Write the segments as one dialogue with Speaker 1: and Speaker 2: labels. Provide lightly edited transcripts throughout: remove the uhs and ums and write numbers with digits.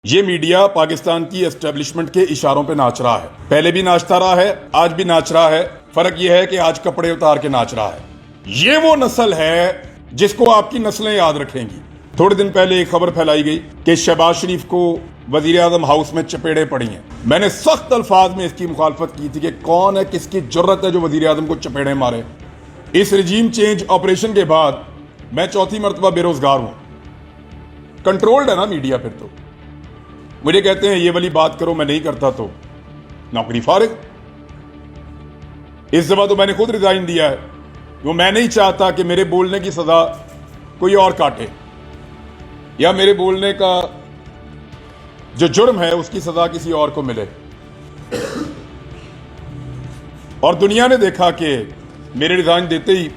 Speaker 1: ये मीडिया पाकिस्तान की एस्टेब्लिशमेंट के इशारों पे नाच रहा है। पहले भी नाचता रहा है, आज भी नाच रहा है। फर्क ये है कि आज कपड़े उतार के नाच रहा है। ये वो नस्ल है जिसको आपकी नस्लें याद रखेंगी। थोड़े दिन पहले एक खबर फैलाई गई कि शहबाज शरीफ को वजीर आजम हाउस में चपेड़े पड़ी हैं। मैंने सख्त अल्फाज में इसकी मुखालफत की थी कि कौन है, किसकी जुर्रत है जो वजीर आजम को चपेड़े मारे। इस रिजीम चेंज ऑपरेशन के बाद मैं चौथी मरतबा बेरोजगार हूं। कंट्रोल्ड है ना मीडिया। फिर तो मुझे कहते हैं ये वाली बात करो, मैं नहीं करता तो नौकरी फारिग। इस दफा तो मैंने खुद रिजाइन दिया है, वो मैं नहीं चाहता कि मेरे बोलने की सजा कोई और काटे या मेरे बोलने का जो जुर्म है उसकी सजा किसी और को मिले। और दुनिया ने देखा कि मेरे रिजाइन देते ही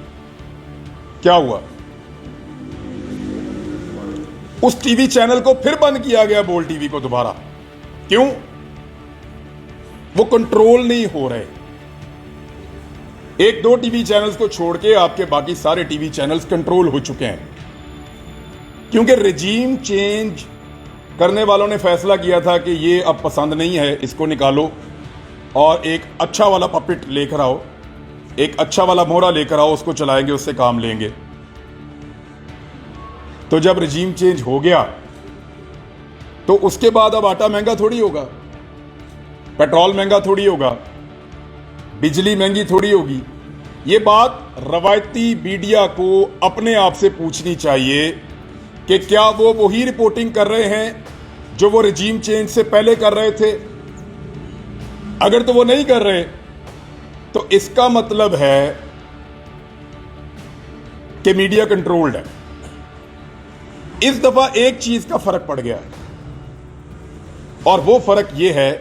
Speaker 1: क्या हुआ। उस टीवी चैनल को फिर बंद किया गया, बोल टीवी को दोबारा। क्यों? वो कंट्रोल नहीं हो रहे। एक दो टीवी चैनल्स को छोड़ के आपके बाकी सारे टीवी चैनल्स कंट्रोल हो चुके हैं, क्योंकि रिजीम चेंज करने वालों ने फैसला किया था कि ये अब पसंद नहीं है, इसको निकालो और एक अच्छा वाला पपेट लेकर आओ, एक अच्छा वाला मोहरा लेकर आओ, उसको चलाएंगे, उससे काम लेंगे। तो जब रिजीम चेंज हो गया तो उसके बाद अब आटा महंगा थोड़ी होगा, पेट्रोल महंगा थोड़ी होगा, बिजली महंगी थोड़ी होगी। ये बात रवायती मीडिया को अपने आप से पूछनी चाहिए कि क्या वो वही रिपोर्टिंग कर रहे हैं जो वो रिजीम चेंज से पहले कर रहे थे। अगर तो वो नहीं कर रहे तो इसका मतलब है कि मीडिया कंट्रोल्ड है। इस दफा एक चीज का फर्क पड़ गया है, और वो फर्क यह है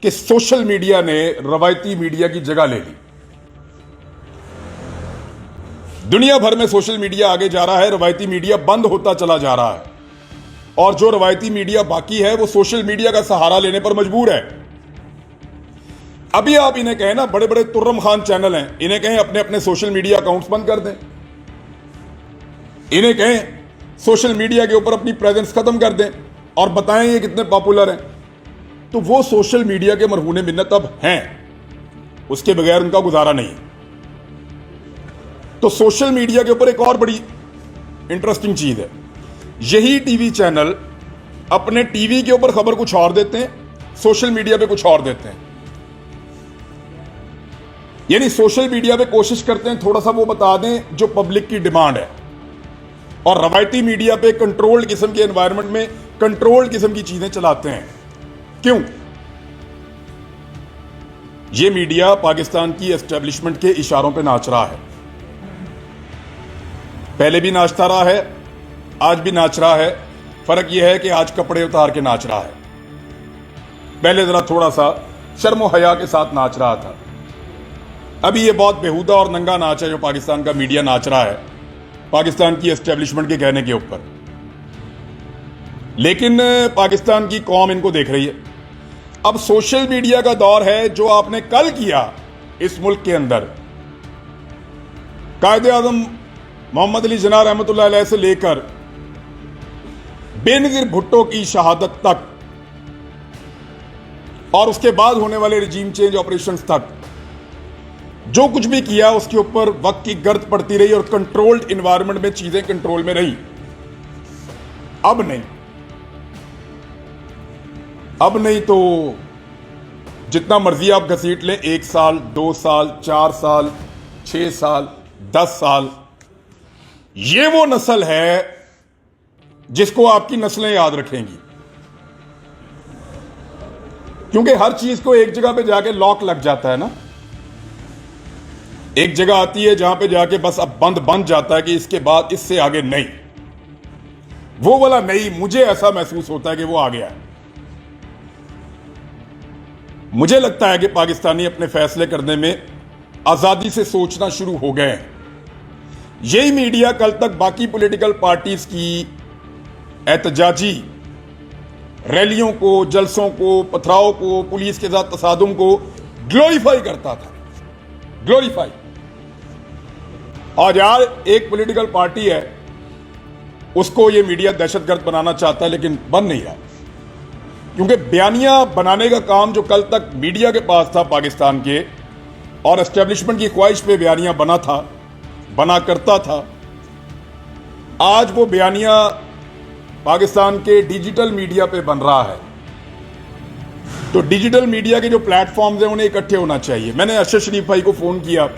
Speaker 1: कि सोशल मीडिया ने रवायती मीडिया की जगह ले ली। दुनिया भर में सोशल मीडिया आगे जा रहा है, रवायती मीडिया बंद होता चला जा रहा है, और जो रवायती मीडिया बाकी है वो सोशल मीडिया का सहारा लेने पर मजबूर है। अभी आप इन्हें कहें ना, बड़े बड़े तुर्रम खान चैनल हैं, इन्हें कहें अपने अपने सोशल मीडिया अकाउंट्स बंद कर दें, इन्हें कहें सोशल मीडिया के ऊपर अपनी प्रेजेंस खत्म कर दें और बताएं ये कितने पॉपुलर हैं, तो वो सोशल मीडिया के मरहूने मिन्नत अब हैं, उसके बगैर उनका गुजारा नहीं। तो सोशल मीडिया के ऊपर एक और बड़ी इंटरेस्टिंग चीज है, यही टीवी चैनल अपने टीवी के ऊपर खबर कुछ और देते हैं, सोशल मीडिया पे कुछ और देते हैं। यानी सोशल मीडिया पे कोशिश करते हैं थोड़ा सा वो बता दें जो पब्लिक की डिमांड है, और रवायती मीडिया पे कंट्रोल्ड किस्म के एनवायरनमेंट में कंट्रोल्ड किस्म की चीजें चलाते हैं। क्यों? ये मीडिया पाकिस्तान की एस्टेब्लिशमेंट के इशारों पे नाच रहा है। पहले भी नाचता रहा है, आज भी नाच रहा है। फर्क यह है कि आज कपड़े उतार के नाच रहा है। पहले जरा थोड़ा सा शर्म हया के साथ नाच रहा था। अभी ये बहुत बेहुदा और नंगा नाच है जो पाकिस्तान का मीडिया नाच रहा है, पाकिस्तान की एस्टेब्लिशमेंट के कहने के ऊपर। लेकिन पाकिस्तान की कौम इनको देख रही है। अब सोशल मीडिया का दौर है। जो आपने कल किया इस मुल्क के अंदर, कायदे आजम मोहम्मद अली जिन्ना रहमतुल्लाह अलैह से लेकर बेनजीर भुट्टो की शहादत तक और उसके बाद होने वाले रिजीम चेंज ऑपरेशंस तक, जो कुछ भी किया उसके ऊपर वक्त की गर्द पड़ती रही और कंट्रोल्ड एनवायरनमेंट में चीजें कंट्रोल में रही। अब नहीं तो जितना मर्जी आप घसीट लें, 1 साल 2 साल 4 साल 6 साल 10 साल, ये वो नस्ल है जिसको आपकी नस्लें याद रखेंगी। क्योंकि हर चीज को एक जगह पे जाके लॉक लग जाता है ना। एक जगह आती है जहां पे जाके बस अब बंद जाता है कि इसके बाद इससे आगे नहीं। वो वाला नहीं, मुझे ऐसा महसूस होता है कि वो आ गया है। मुझे लगता है कि पाकिस्तानी अपने फैसले करने में आजादी से सोचना शुरू हो गए हैं। यही मीडिया कल तक बाकी पॉलिटिकल पार्टीज की एहतजाजी रैलियों को, जलसों को, पथराव को, पुलिस के साथ तसादुम को ग्लोरीफाई करता था। ग्लोरीफाई। और यार एक पॉलिटिकल पार्टी है उसको ये मीडिया दहशतगर्द बनाना चाहता है, लेकिन बन नहीं रहा, क्योंकि बयानिया बनाने का काम जो कल तक मीडिया के पास था पाकिस्तान के, और एस्टेब्लिशमेंट की ख्वाहिश पे बयानिया बना करता था, आज वो बयानिया पाकिस्तान के डिजिटल मीडिया पे बन रहा है। तो डिजिटल मीडिया के जो प्लेटफॉर्म्स हैं उन्हें इकट्ठे होना चाहिए। मैंने अरशद शरीफ भाई को फ़ोन किया,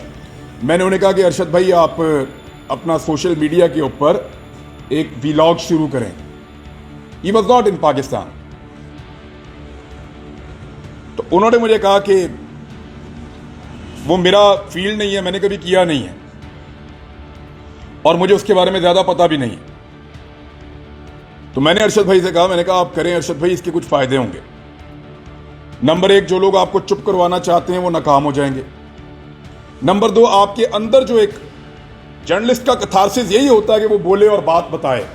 Speaker 1: मैंने उन्हें कहा कि अरशद भाई आप अपना सोशल मीडिया के ऊपर एक व्लॉग शुरू करें। He was not in Pakistan. तो उन्होंने मुझे कहा कि वो मेरा फील्ड नहीं है, मैंने कभी किया नहीं है और मुझे उसके बारे में ज़्यादा पता भी नहीं है। तो मैंने अरशद भाई से कहा, मैंने कहा आप करें अरशद भाई, इसके कुछ फ़ायदे होंगे। नंबर 1, जो लोग आपको चुप करवाना चाहते हैं वो नाकाम हो जाएंगे। नंबर 2, आपके अंदर जो एक जर्नलिस्ट का कथारसिस यही होता है कि वो बोले और बात बताए।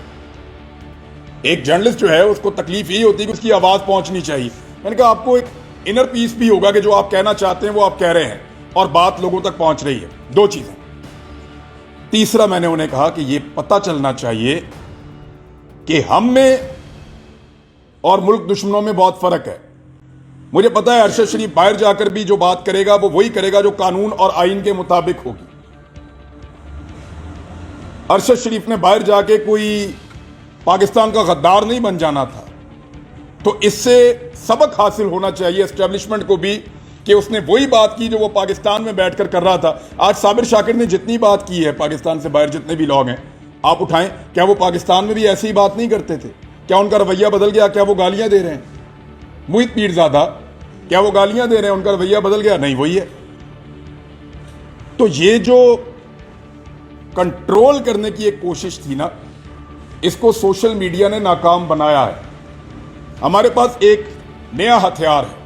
Speaker 1: एक जर्नलिस्ट जो है उसको तकलीफ यही होती है कि उसकी आवाज़ पहुंचनी चाहिए। मैंने कहा आपको एक इनर पीस भी होगा कि जो आप कहना चाहते हैं वो आप कह रहे हैं और बात लोगों तक पहुंच रही है। 2 चीज़ें। तीसरा, मैंने उन्हें कहा कि ये पता चलना चाहिए कि हम में और मुल्क दुश्मनों में बहुत फ़र्क है। मुझे पता है अरशद शरीफ बाहर जाकर भी जो बात करेगा वो वही करेगा जो कानून और आइन के मुताबिक होगी। अरशद शरीफ ने बाहर जाके कोई पाकिस्तान का गद्दार नहीं बन जाना था। तो इससे सबक हासिल होना चाहिए एस्टेब्लिशमेंट को भी कि उसने वही बात की जो वो पाकिस्तान में बैठकर कर रहा था। आज साबिर शाकिर ने जितनी बात की है पाकिस्तान से बाहर, जितने भी लोग हैं आप उठाएं, क्या वो पाकिस्तान में भी ऐसी ही बात नहीं करते थे? क्या उनका रवैया बदल गया? क्या वो गालियां दे रहे हैं? मुहित पीरज़ादा, क्या वो गालियां दे रहे हैं? उनका रवैया बदल गया? नहीं, वही है। तो ये जो कंट्रोल करने की एक कोशिश थी ना, इसको सोशल मीडिया ने नाकाम बनाया है। हमारे पास एक नया हथियार है,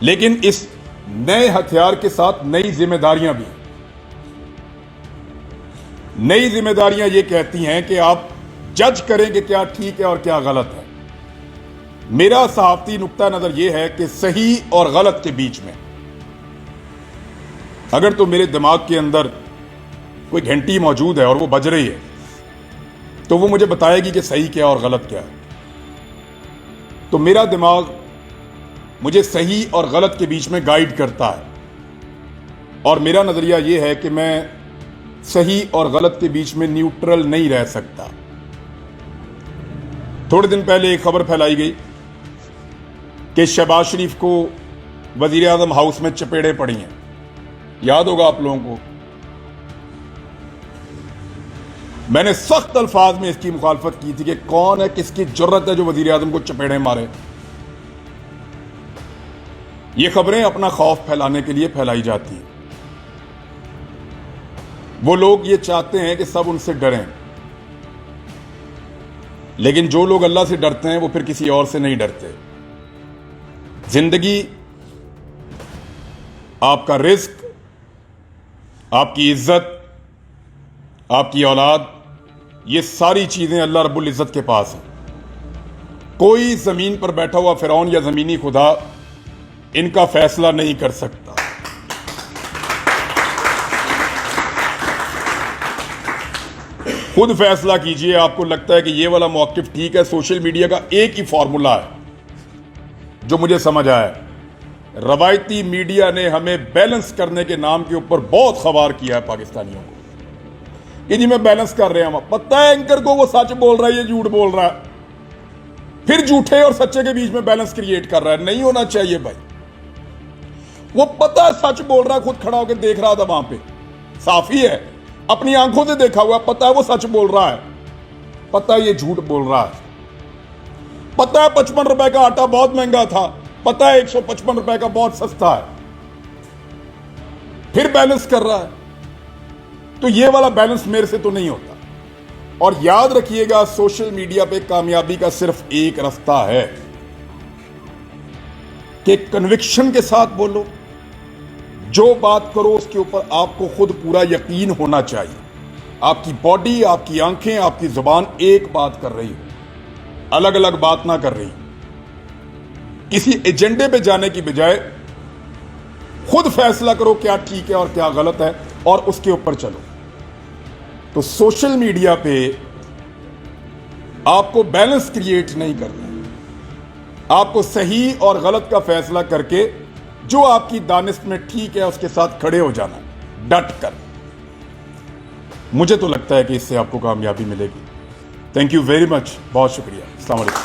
Speaker 1: लेकिन इस नए हथियार के साथ नई जिम्मेदारियां भी हैं। नई जिम्मेदारियां ये कहती हैं कि आप जज करें कि क्या ठीक है और क्या गलत है। मेरा सहाफती नुक्ता नजर यह है कि सही और गलत के बीच में अगर तो मेरे दिमाग के अंदर कोई घंटी मौजूद है और वो बज रही है, तो वो मुझे बताएगी कि सही क्या और गलत क्या है। तो मेरा दिमाग मुझे सही और गलत के बीच में गाइड करता है, और मेरा नजरिया यह है कि मैं सही और गलत के बीच में न्यूट्रल नहीं रह सकता। थोड़े दिन पहले एक खबर फैलाई गई कि शहबाज शरीफ को वजीर आजम हाउस में चपेड़े पड़ी हैं। याद होगा आप लोगों को। मैंने सख्त अल्फाज में इसकी मुखालफत की थी कि कौन है, किसकी जुर्रत है जो वजीर आजम को चपेड़े मारे। ये खबरें अपना खौफ फैलाने के लिए फैलाई जाती हैं। वो लोग ये चाहते हैं कि सब उनसे डरें, लेकिन जो लोग अल्लाह से डरते हैं वो फिर किसी और से नहीं डरते। जिंदगी, आपका रिस्क, आपकी इज्जत, आपकी औलाद, ये सारी चीजें अल्लाह रब्बुल इज्जत के पास हैं। कोई जमीन पर बैठा हुआ फिरौन या जमीनी खुदा इनका फैसला नहीं कर सकता। खुद फैसला कीजिए। आपको लगता है कि ये वाला मौक़िफ़ ठीक है? सोशल मीडिया का एक ही फॉर्मूला है जो मुझे समझ आया। रवायती मीडिया ने हमें बैलेंस करने के नाम के ऊपर बहुत खबार किया है पाकिस्तानियों को कि जी मैं बैलेंस कर रहे हैं। पता है एंकर को वो सच बोल रहा है, ये झूठ बोल रहा है, फिर झूठे और सच्चे के बीच में बैलेंस क्रिएट कर रहा है। नहीं होना चाहिए भाई। वो पता है सच बोल रहा है, खुद खड़ा होकर देख रहा था वहां पे, साफ ही है, अपनी आंखों से देखा हुआ, पता है वो सच बोल रहा है, पता है ये झूठ बोल रहा है, पता है 55 रुपए का आटा बहुत महंगा था, पता है 155 रुपए का बहुत सस्ता है, फिर बैलेंस कर रहा है। तो ये वाला बैलेंस मेरे से तो नहीं होता। और याद रखिएगा, सोशल मीडिया पे कामयाबी का सिर्फ एक रास्ता है कि कन्विक्शन के साथ बोलो। जो बात करो उसके ऊपर आपको खुद पूरा यकीन होना चाहिए। आपकी बॉडी, आपकी आंखें, आपकी जुबान एक बात कर रही हो, अलग अलग बात ना कर रही। किसी एजेंडे पे जाने की बजाय खुद फैसला करो क्या ठीक है और क्या गलत है, और उसके ऊपर चलो। तो सोशल मीडिया पे आपको बैलेंस क्रिएट नहीं करना है। आपको सही और गलत का फैसला करके जो आपकी दानिश में ठीक है उसके साथ खड़े हो जाना, डट कर। मुझे तो लगता है कि इससे आपको कामयाबी मिलेगी। थैंक यू वेरी मच, बहुत शुक्रिया। अस्सलाम वालेकुम।